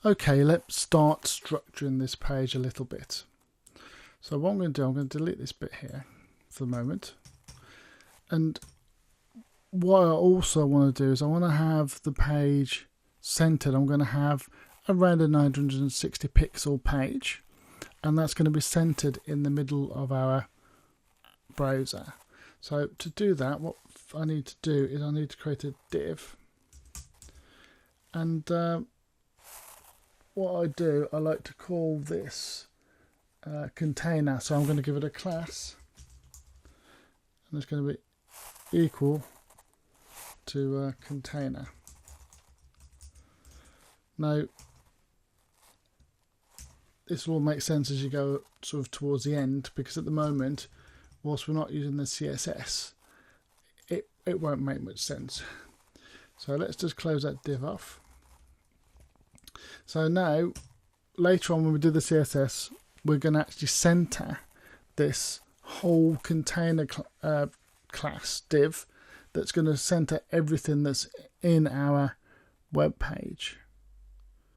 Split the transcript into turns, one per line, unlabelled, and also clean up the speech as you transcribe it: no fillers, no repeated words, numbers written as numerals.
Okay, let's start structuring this page a little bit. So what I'm going to do, I'm going to delete this bit here for the moment. And what I also want to do is I want to have the page centered. I'm going to have around a 960 pixel page, and that's going to be centered in the middle of our browser. So to do that, what I need to do is I need to create a div, and what I do, I like to call this container. So I'm going to give it a class, and it's going to be equal to container. Now this will make sense as you go sort of towards the end, because at the moment, whilst we're not using the CSS, it won't make much sense. So let's just close that div off. So now later on when we do the CSS, we're going to actually center this whole container class div that's going to center everything that's in our web page.